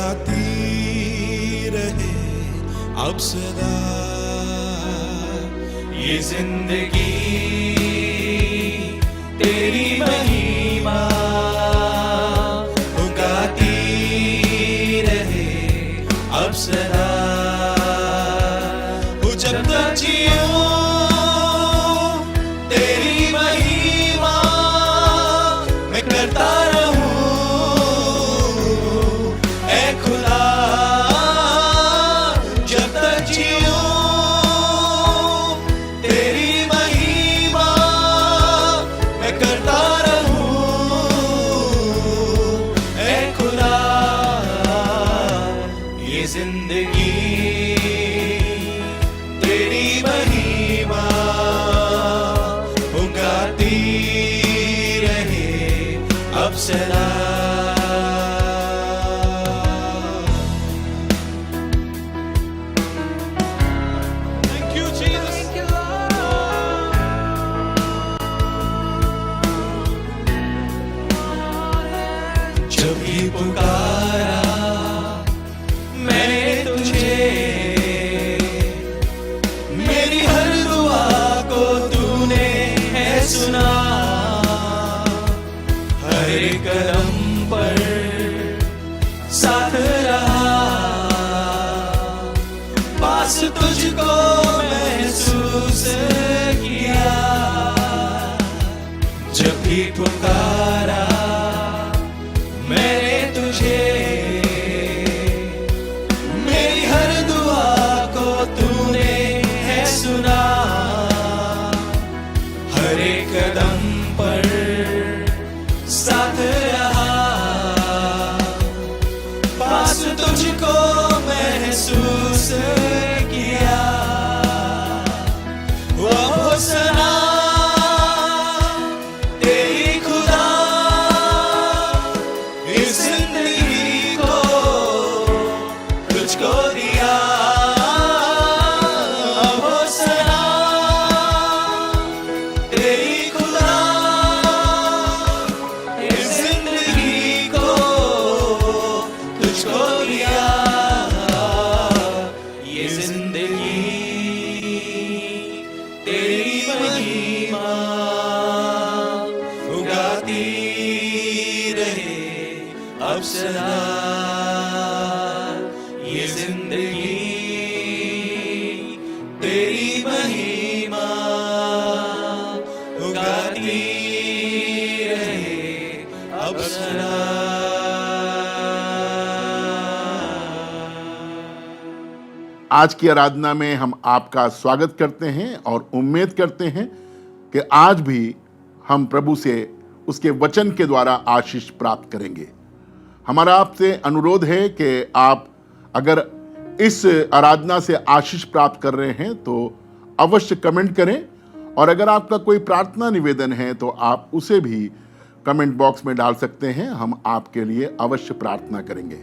गाती रहे अब सदा ये जिंदगी तेरी महिमा गाती रहे अब सदा जब तक जियो तेरी महिमा मैं करता रहूं ऐ खुदा जब तक जियो तेरी महिमा मैं करता रहूं ऐ खुदा ये जिंदगी Thank you, Jesus. Thank you, Lord. जब भी पुकारा मैंने तुझे मेरी हर दुआ को तूने है सुना हर एक कदम पर साथ रहा पास तुझको महसूस किया जब भी पुकारा मैंने तुझे मेरी हर दुआ को तूने है सुना हर एक कदम पर साथ रहा पास तुझको महसूस किया वो होसना तेरी खुदा इस जिंदगी को तुझको दिया होसना तेरी खुदा इस जिंदगी को तुझको दिया ये जिंदगी तेरी महिमा उगाती रहे अब सदा ये जिंदगी तेरी महिमा उगाती रहे अब सदा आज की आराधना में हम आपका स्वागत करते हैं और उम्मीद करते हैं कि आज भी हम प्रभु से उसके वचन के द्वारा आशीष प्राप्त करेंगे। हमारा आपसे अनुरोध है कि आप अगर इस आराधना से आशीष प्राप्त कर रहे हैं तो अवश्य कमेंट करें और अगर आपका कोई प्रार्थना निवेदन है तो आप उसे भी कमेंट बॉक्स में डाल सकते हैं। हम आपके लिए अवश्य प्रार्थना करेंगे।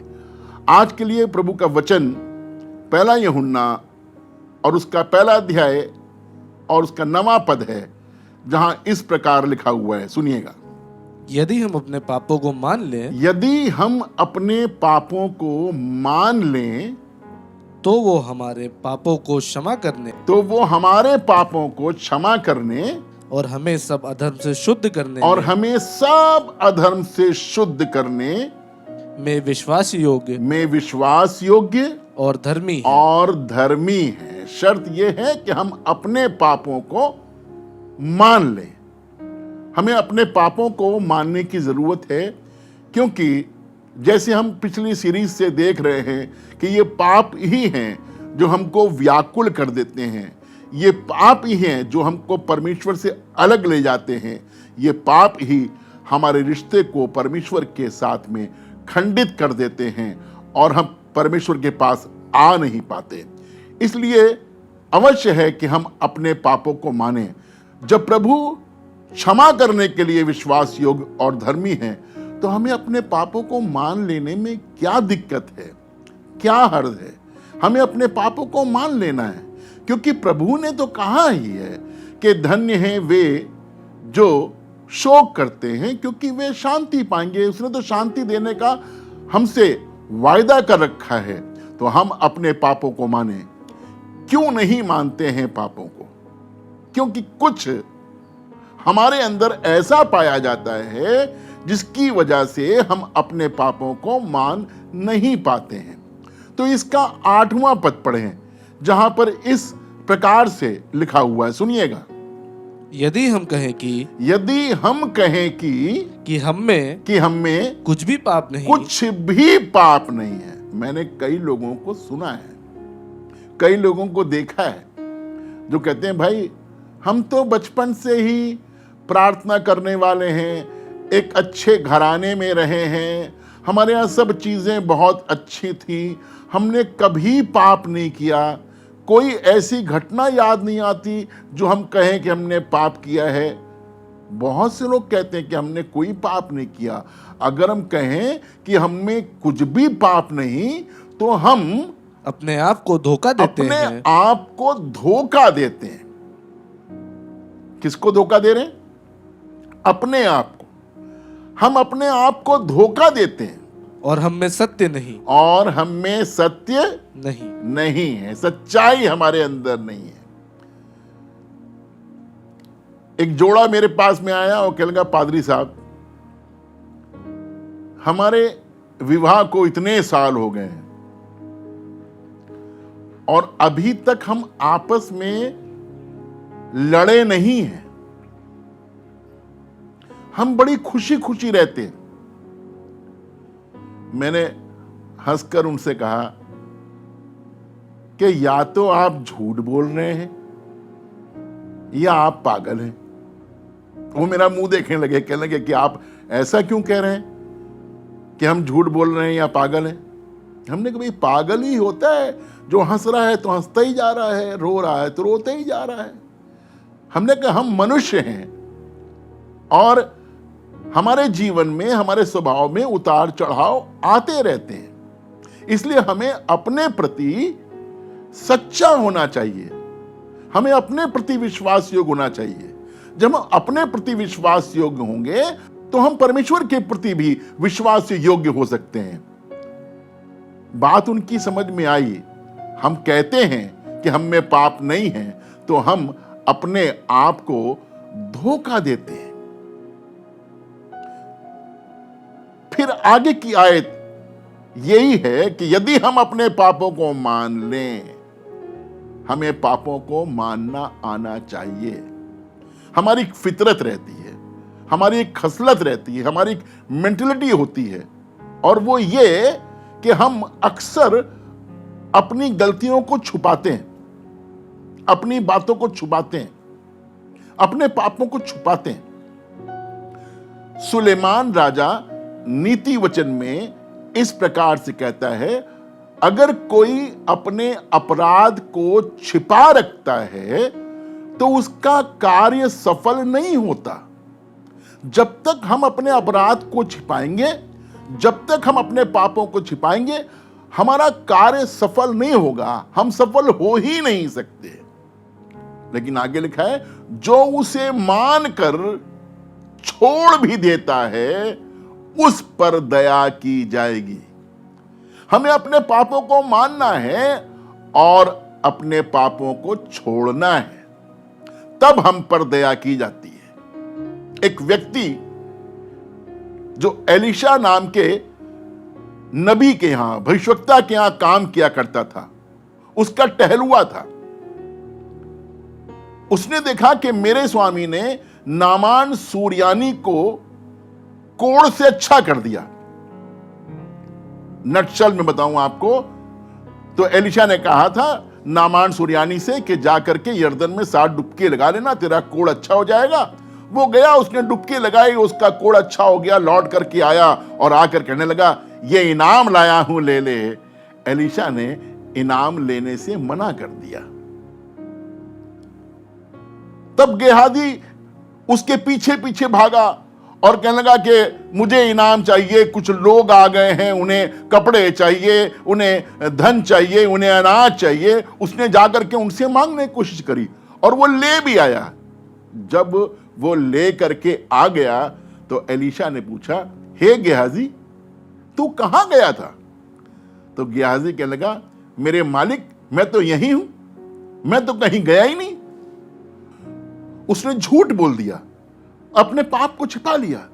आज के लिए प्रभु का वचन पहला यूहन्ना और उसका पहला अध्याय और उसका 9वां पद है, जहां इस प्रकार लिखा हुआ है, सुनिएगा। यदि हम अपने पापों को मान लें, यदि हम अपने पापों को मान लें तो वो हमारे पापों को क्षमा करने तो वो हमारे पापों को क्षमा करने और हमें सब अधर्म से शुद्ध करने और हमें सब अधर्म से शुद्ध करने में विश्वास योग्य और धर्मी है। शर्त यह है कि हम अपने पापों को मान लें। हमें अपने पापों को मानने की जरूरत है, क्योंकि जैसे हम पिछली सीरीज से देख रहे हैं कि ये पाप ही हैं जो हमको व्याकुल कर देते हैं, ये पाप ही हैं जो हमको परमेश्वर से अलग ले जाते हैं, ये पाप ही हमारे रिश्ते को परमेश्वर के साथ में खंडित कर देते हैं और हम परमेश्वर के पास आ नहीं पाते। इसलिए अवश्य है कि हम अपने पापों को मानें। जब प्रभु क्षमा करने के लिए विश्वास योग्य और धर्मी है, तो हमें अपने पापों को मान लेने में क्या दिक्कत है, क्या हर्ज है? हमें अपने पापों को मान लेना है, क्योंकि प्रभु ने तो कहा ही है कि धन्य हैं वे जो शोक करते हैं, क्योंकि वे शांति पाएंगे। उसने तो शांति देने का हमसे वायदा कर रखा है तो हम अपने पापों को माने। क्यों नहीं मानते हैं पापों को? क्योंकि कुछ हमारे अंदर ऐसा पाया जाता है जिसकी वजह से हम अपने पापों को मान नहीं पाते हैं। तो इसका 8वां पद पढ़ें, जहां पर इस प्रकार से लिखा हुआ है, सुनिएगा। यदि हम कहें कि हम में कुछ भी पाप नहीं है। मैंने कई लोगों को सुना है, कई लोगों को देखा है जो कहते हैं भाई हम तो बचपन से ही प्रार्थना करने वाले हैं, एक अच्छे घराने में रहे हैं, हमारे यहाँ सब चीजें बहुत अच्छी थी, हमने कभी पाप नहीं किया, कोई ऐसी घटना याद नहीं आती जो हम कहें कि हमने पाप किया है। बहुत से लोग कहते हैं कि हमने कोई पाप नहीं किया। अगर हम कहें कि हमें कुछ भी पाप नहीं, तो हम अपने आप को धोखा देते हैं। अपने आप को धोखा देते हैं। किसको धोखा दे रहे हैं? अपने आप को। हम अपने आप को धोखा देते हैं और हम में सत्य नहीं है, सच्चाई हमारे अंदर नहीं है। एक जोड़ा मेरे पास में आया और कहने लगा, पादरी साहब हमारे विवाह को इतने साल हो गए हैं और अभी तक हम आपस में लड़े नहीं हैं, हम बड़ी खुशी खुशी रहते हैं। मैंने हंसकर उनसे कहा कि या तो आप झूठ बोल रहे हैं या आप पागल हैं। वो मेरा मुंह देखने लगे, कहने लगे कि आप ऐसा क्यों कह रहे हैं कि हम झूठ बोल रहे हैं या पागल हैं? हमने कहा भाई पागल ही होता है जो हंस रहा है तो हंसता ही जा रहा है, रो रहा है तो रोते ही जा रहा है। हमने कहा हम मनुष्य हैं और हमारे जीवन में, हमारे स्वभाव में उतार चढ़ाव आते रहते हैं, इसलिए हमें अपने प्रति सच्चा होना चाहिए, हमें अपने प्रति विश्वास योग्य होना चाहिए। जब हम अपने प्रति विश्वास योग्य होंगे तो हम परमेश्वर के प्रति भी विश्वास योग्य हो सकते हैं। बात उनकी समझ में आई। हम कहते हैं कि हम में पाप नहीं है तो हम अपने आप को धोखा देते हैं। फिर आगे की आयत यही है कि यदि हम अपने पापों को मान लें, हमें पापों को मानना आना चाहिए। हमारी एक फितरत रहती है, हमारी एक खसलत रहती है, हमारी एक मेंटलिटी होती है, और वो ये कि हम अक्सर अपनी गलतियों को छुपाते हैं, अपनी बातों को छुपाते हैं, अपने पापों को छुपाते हैं। सुलेमान राजा नीति वचन में इस प्रकार से कहता है, अगर कोई अपने अपराध को छिपा रखता है तो उसका कार्य सफल नहीं होता। जब तक हम अपने अपराध को छिपाएंगे, जब तक हम अपने पापों को छिपाएंगे, हमारा कार्य सफल नहीं होगा, हम सफल हो ही नहीं सकते। लेकिन आगे लिखा है, जो उसे मानकर छोड़ भी देता है उस पर दया की जाएगी। हमें अपने पापों को मानना है और अपने पापों को छोड़ना है, तब हम पर दया की जाती है। एक व्यक्ति जो एलिशा नाम के नबी के यहां, भविष्यवक्ता के यहां काम किया करता था, उसका टहलुआ था। उसने देखा कि मेरे स्वामी ने नामान सूर्यानी को कोड़ से अच्छा कर दिया। नटशल में बताऊं आपको तो एलिशा ने कहा था नामान सूर्यानी से कि जाकर के यर्दन में 7 डुबकी लगा लेना, तेरा कोड़ अच्छा हो जाएगा। वो गया, उसने डुबकी लगाई, उसका कोड़ अच्छा हो गया, लौट करके आया और आकर कहने लगा, ये इनाम लाया हूं, ले ले। एलिशा ने इनाम लेने से मना कर दिया। तब गेहाजी उसके पीछे पीछे भागा और कहने लगा कि मुझे इनाम चाहिए, कुछ लोग आ गए हैं, उन्हें कपड़े चाहिए, उन्हें धन चाहिए, उन्हें अनाज चाहिए। उसने जाकर के उनसे मांगने की कोशिश करी और वो ले भी आया। जब वो ले करके आ गया तो एलिशा ने पूछा, हे गेहाजी, तू कहां गया था? तो गियाजी कहने लगा, मेरे मालिक, मैं तो यही हूं, मैं तो कहीं गया ही नहीं। उसने झूठ बोल दिया, अपने पाप को छिपा लिया,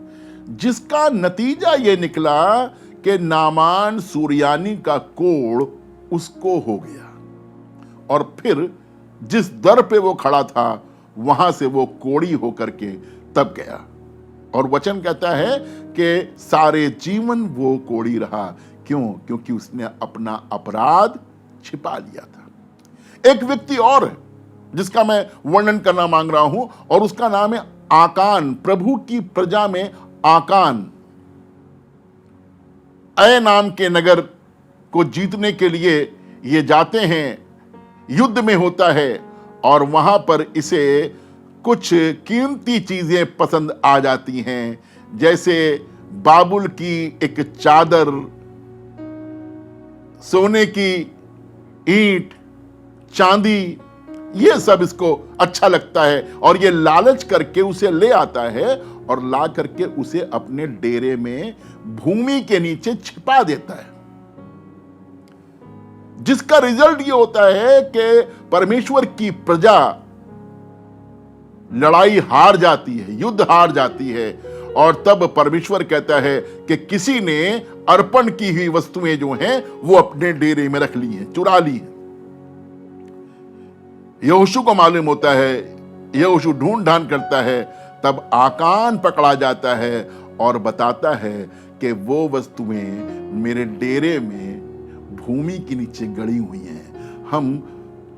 जिसका नतीजा यह निकला कि नामान सूर्यानी का कोढ़ उसको हो गया, और फिर जिस दर पे वो खड़ा था वहां से वो कोढ़ी होकर के तब गया। और वचन कहता है कि सारे जीवन वो कोढ़ी रहा। क्यों? क्योंकि उसने अपना अपराध छिपा लिया था। एक व्यक्ति और है जिसका मैं वर्णन करना मांग रहा हूं, और उसका नाम है आकान। प्रभु की प्रजा में आकान अय नाम के नगर को जीतने के लिए ये जाते हैं, युद्ध में होता है, और वहां पर इसे कुछ कीमती चीजें पसंद आ जाती हैं, जैसे बाबुल की एक चादर, सोने की ईंट, चांदी, ये सब इसको अच्छा लगता है, और ये लालच करके उसे ले आता है और ला करके उसे अपने डेरे में भूमि के नीचे छिपा देता है, जिसका रिजल्ट ये होता है कि परमेश्वर की प्रजा लड़ाई हार जाती है, युद्ध हार जाती है, और तब परमेश्वर कहता है कि किसी ने अर्पण की हुई वस्तुएं जो हैं वो अपने डेरे में रख ली हैं, चुरा ली हैं। यहोशू को मालूम होता है, यहोशू ढूंढ ढांढ करता है, तब आकान पकड़ा जाता है और बताता है कि वो वस्तुएं मेरे डेरे में भूमि के नीचे गड़ी हुई हैं। हम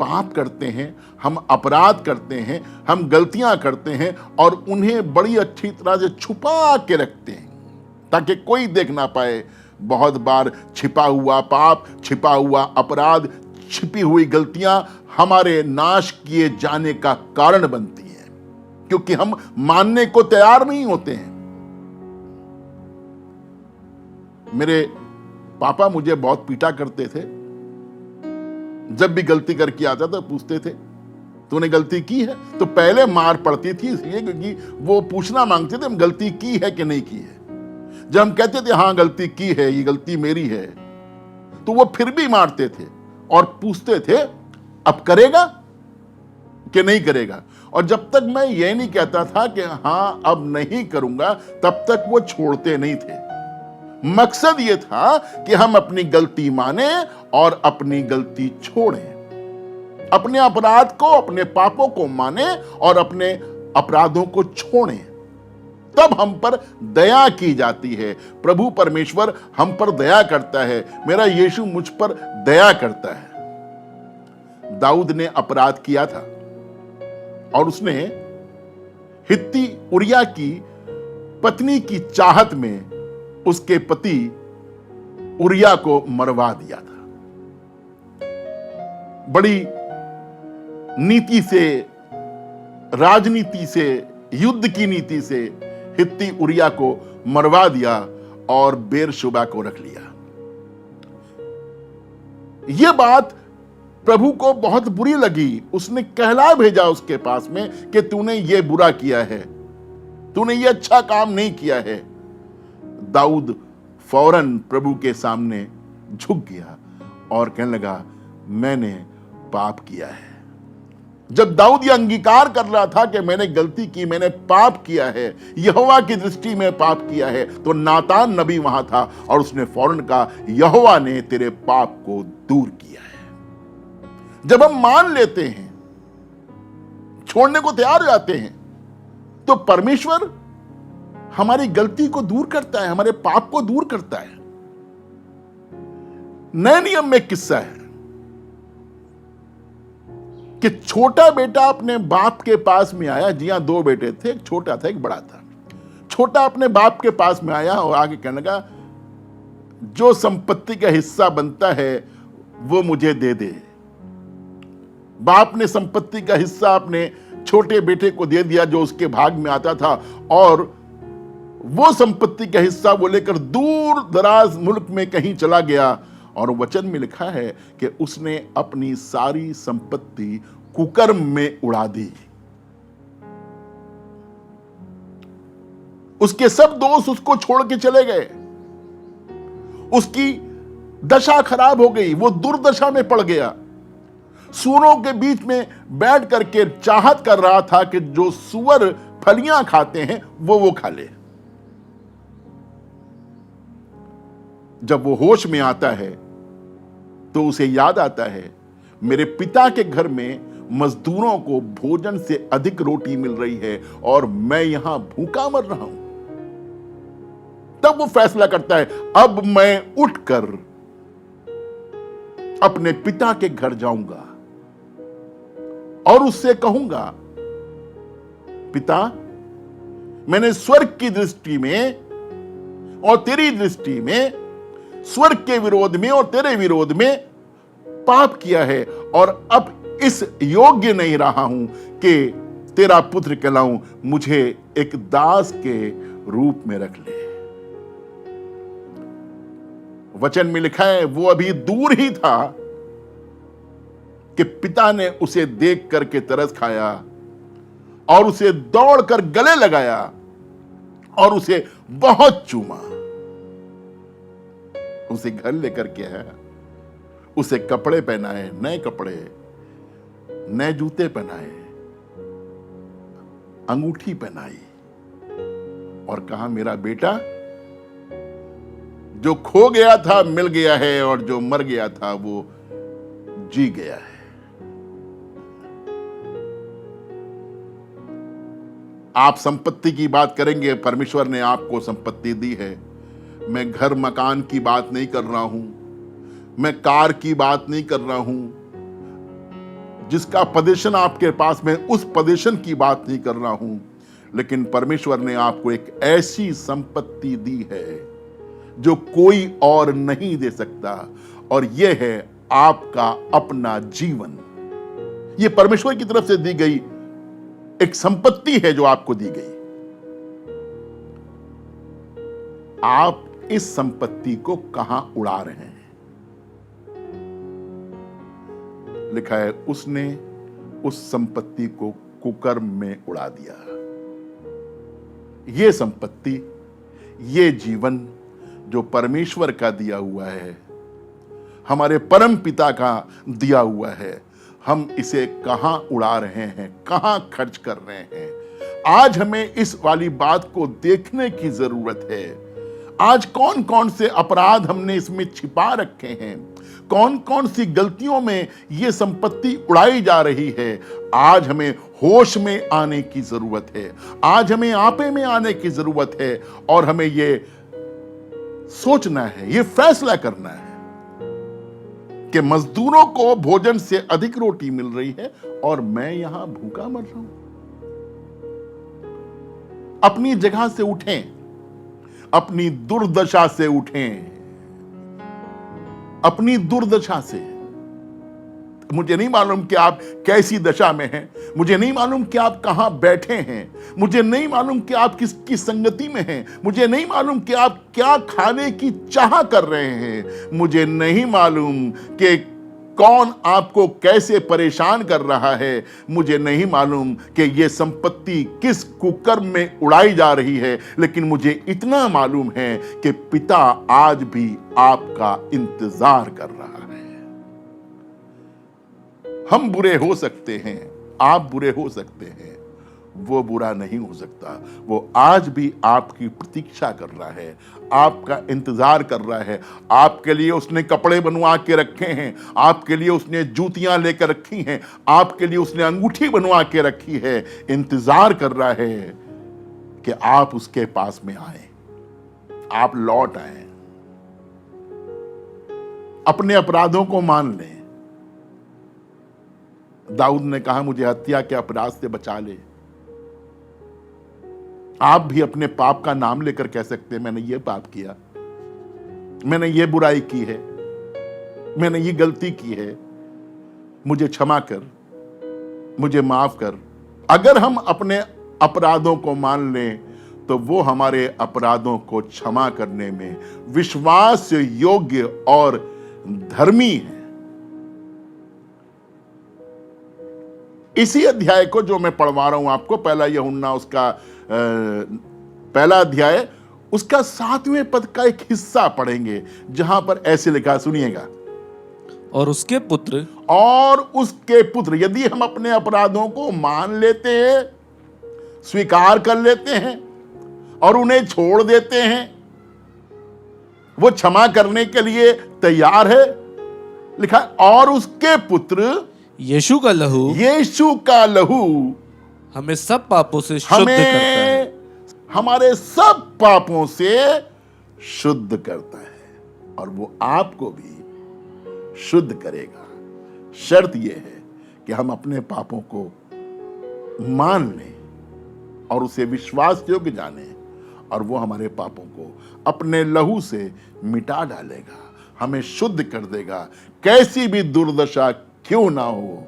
पाप करते हैं, हम अपराध करते हैं, हम गलतियां करते हैं, और उन्हें बड़ी अच्छी तरह से छुपा के रखते हैं ताकि कोई देख ना पाए। बहुत बार छिपा हुआ पाप, छिपा हुआ अपराध, छिपी हुई गलतियां हमारे नाश किए जाने का कारण बनती हैं, क्योंकि हम मानने को तैयार नहीं होते हैं। मेरे पापा मुझे बहुत पीटा करते थे। जब भी गलती करके आता था पूछते थे, तूने गलती की है? तो पहले मार पड़ती थी इसलिए क्योंकि वो पूछना मांगते थे हम गलती की है कि नहीं की है। जब हम कहते थे हाँ गलती की है, ये गलती मेरी है, तो वो फिर भी मारते थे और पूछते थे अब करेगा कि नहीं करेगा। और जब तक मैं ये नहीं कहता था कि हाँ अब नहीं करूंगा, तब तक वो छोड़ते नहीं थे। मकसद ये था कि हम अपनी गलती माने और अपनी गलती छोड़ें, अपने अपराध को, अपने पापों को माने और अपने अपराधों को छोड़ें। तब हम पर दया की जाती है। प्रभु परमेश्वर हम पर दया करता है। मेरा यीशु मुझ पर दया करता है। दाऊद ने अपराध किया था और उसने हित्ती उरिया की पत्नी की चाहत में उसके पति उरिया को मरवा दिया था। बड़ी नीति से, राजनीति से, युद्ध की नीति से हित्ती उरिया को मरवा दिया और बेरशुबा को रख लिया। यह बात प्रभु को बहुत बुरी लगी। उसने कहला भेजा उसके पास में कि तूने ये बुरा किया है, तूने ये अच्छा काम नहीं किया है। दाऊद फौरन प्रभु के सामने झुक गया और कहने लगा मैंने पाप किया है। जब दाऊद यह अंगीकार कर रहा था कि मैंने गलती की, मैंने पाप किया है, यहोवा की दृष्टि में पाप किया है, तो नातान नबी वहां था और उसने फौरन कहा यहोवा ने तेरे पाप को दूर किया है। जब हम मान लेते हैं, छोड़ने को तैयार हो जाते हैं, तो परमेश्वर हमारी गलती को दूर करता है, हमारे पाप को दूर करता है। नए नियम में किस्सा है कि छोटा बेटा अपने बाप के पास में आया। जी हां, दो बेटे थे, एक छोटा था एक बड़ा था। छोटा अपने बाप के पास में आया और आगे कहने लगा जो संपत्ति का हिस्सा बनता है वो मुझे दे दे। बाप ने संपत्ति का हिस्सा अपने छोटे बेटे को दे दिया जो उसके भाग में आता था, और वो संपत्ति का हिस्सा वो लेकर दूर दराज मुल्क में कहीं चला गया। और वचन में लिखा है कि उसने अपनी सारी संपत्ति कुकर्म में उड़ा दी। उसके सब दोस्त उसको छोड़ के चले गए। उसकी दशा खराब हो गई, वो दुर्दशा में पड़ गया। सूअरों के बीच में बैठ करके चाहत कर रहा था कि जो सूअर फलियां खाते हैं वो खा ले। जब वो होश में आता है तो उसे याद आता है, मेरे पिता के घर में मजदूरों को भोजन से अधिक रोटी मिल रही है और मैं यहां भूखा मर रहा हूं। तब वो फैसला करता है, अब मैं उठकर अपने पिता के घर जाऊंगा और उससे कहूंगा, पिता, मैंने स्वर्ग की दृष्टि में और तेरी दृष्टि में, स्वर्ग के विरोध में और तेरे विरोध में पाप किया है और अब इस योग्य नहीं रहा हूं कि तेरा पुत्र कहलाऊं। मुझे एक दास के रूप में रख ले। वचन में लिखा है, वो अभी दूर ही था कि पिता ने उसे देख करके तरस खाया और उसे दौड़कर गले लगाया और उसे बहुत चूमा। उसे घर लेकर के आया, उसे कपड़े पहनाए, नए कपड़े, नए जूते पहनाए, अंगूठी पहनाई और कहा, मेरा बेटा, जो खो गया था मिल गया है और जो मर गया था वो जी गया है। आप संपत्ति की बात करेंगे, परमेश्वर ने आपको संपत्ति दी है। मैं घर मकान की बात नहीं कर रहा हूं, मैं कार की बात नहीं कर रहा हूं, जिसका पोजीशन आपके पास में, उस पोजीशन की बात नहीं कर रहा हूं। लेकिन परमेश्वर ने आपको एक ऐसी संपत्ति दी है जो कोई और नहीं दे सकता, और यह है आपका अपना जीवन। यह परमेश्वर की तरफ से दी गई एक संपत्ति है जो आपको दी गई। आप इस संपत्ति को कहां उड़ा रहे हैं? लिखा है, उसने उस संपत्ति को कुकर्म में उड़ा दिया। यह संपत्ति, यह जीवन जो परमेश्वर का दिया हुआ है, हमारे परम पिता का दिया हुआ है, हम इसे कहां उड़ा रहे हैं, कहां खर्च कर रहे हैं? आज हमें इस वाली बात को देखने की जरूरत है। आज कौन कौन से अपराध हमने इसमें छिपा रखे हैं, कौन कौन सी गलतियों में यह संपत्ति उड़ाई जा रही है। आज हमें होश में आने की जरूरत है, आज हमें आपे में आने की जरूरत है और हमें यह सोचना है, यह फैसला करना है कि मजदूरों को भोजन से अधिक रोटी मिल रही है और मैं यहां भूखा मर रहा हूं। अपनी जगह से उठें, अपनी दुर्दशा से उठें, अपनी दुर्दशा से। मुझे नहीं मालूम कि आप कैसी दशा में हैं, मुझे नहीं मालूम कि आप कहां बैठे हैं, मुझे नहीं मालूम कि आप किसकी संगति में हैं, मुझे नहीं मालूम कि आप क्या खाने की चाह कर रहे हैं, मुझे नहीं मालूम कि कौन आपको कैसे परेशान कर रहा है, मुझे नहीं मालूम कि यह संपत्ति किस कुकर्म में उड़ाई जा रही है। लेकिन मुझे इतना मालूम है कि पिता आज भी आपका इंतजार कर रहा है। हम बुरे हो सकते हैं, आप बुरे हो सकते हैं, वो बुरा नहीं हो सकता। वो आज भी आपकी प्रतीक्षा कर रहा है, आपका इंतजार कर रहा है। आपके लिए उसने कपड़े बनवा के रखे हैं, आपके लिए उसने जूतियां लेकर रखी हैं, आपके लिए उसने अंगूठी बनवा के रखी है। इंतजार कर रहा है कि आप उसके पास में आए, आप लौट आए, अपने अपराधों को मान लें। दाऊद ने कहा, मुझे हत्या के अपराध से बचा ले। आप भी अपने पाप का नाम लेकर कह सकते हैं, मैंने ये पाप किया, मैंने ये बुराई की है, मैंने ये गलती की है, मुझे क्षमा कर, मुझे माफ कर। अगर हम अपने अपराधों को मान लें तो वो हमारे अपराधों को क्षमा करने में विश्वास योग्य और धर्मी है। इसी अध्याय को जो मैं पढ़वा रहा हूं आपको, पहला यूहन्ना उसका पहला अध्याय उसका 7वें पद का एक हिस्सा पढ़ेंगे जहां पर ऐसे लिखा, सुनिएगा, और उसके पुत्र और उसके पुत्र। यदि हम अपने अपराधों को मान लेते हैं, स्वीकार कर लेते हैं और उन्हें छोड़ देते हैं, वो क्षमा करने के लिए तैयार है। लिखा है, और उसके पुत्र यीशु का लहू यीशु का लहू हमें सब पापों से शुद्ध करता है। हमें हमारे सब पापों से शुद्ध करता है और वो आपको भी शुद्ध करेगा। शर्त यह है कि हम अपने पापों को मान लें और उसे विश्वास योग्य जाने, और वो हमारे पापों को अपने लहू से मिटा डालेगा, हमें शुद्ध कर देगा। कैसी भी दुर्दशा क्यों ना हो,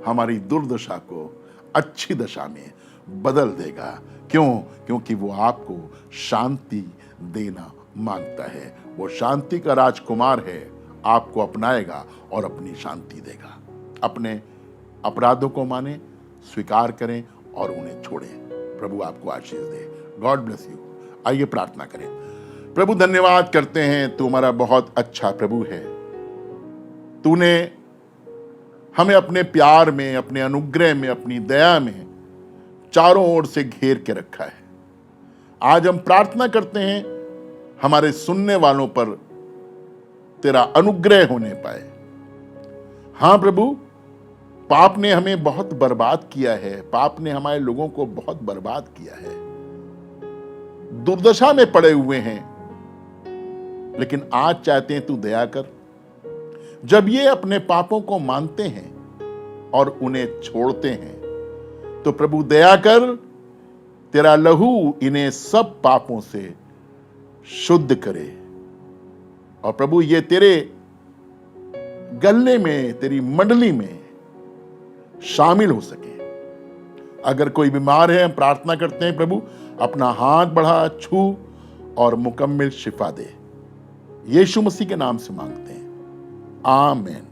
हमारी दुर्दशा को अच्छी दशा में बदल देगा। क्यों? क्योंकि वो आपको शांति देना मांगता है। वो शांति का राजकुमार है, आपको अपनाएगा और अपनी शांति देगा। अपने अपराधों को माने, स्वीकार करें और उन्हें छोड़ें। प्रभु आपको आशीष दे। God bless you. आइए प्रार्थना करें। प्रभु धन्यवाद करते हैं, तू हमारा बहुत अच्छा प्रभु है। तूने हमें अपने प्यार में, अपने अनुग्रह में, अपनी दया में चारों ओर से घेर के रखा है। आज हम प्रार्थना करते हैं हमारे सुनने वालों पर तेरा अनुग्रह होने पाए। हां प्रभु, पाप ने हमें बहुत बर्बाद किया है, पाप ने हमारे लोगों को बहुत बर्बाद किया है, दुर्दशा में पड़े हुए हैं। लेकिन आज चाहते हैं तू दया कर। जब ये अपने पापों को मानते हैं और उन्हें छोड़ते हैं, तो प्रभु दया कर, तेरा लहू इन्हें सब पापों से शुद्ध करे। और प्रभु ये तेरे गले में, तेरी मंडली में शामिल हो सके। अगर कोई बीमार है, हम प्रार्थना करते हैं प्रभु अपना हाथ बढ़ा, छू और मुकम्मल शिफा दे। यीशु मसीह के नाम से मांगते हैं, आमीन।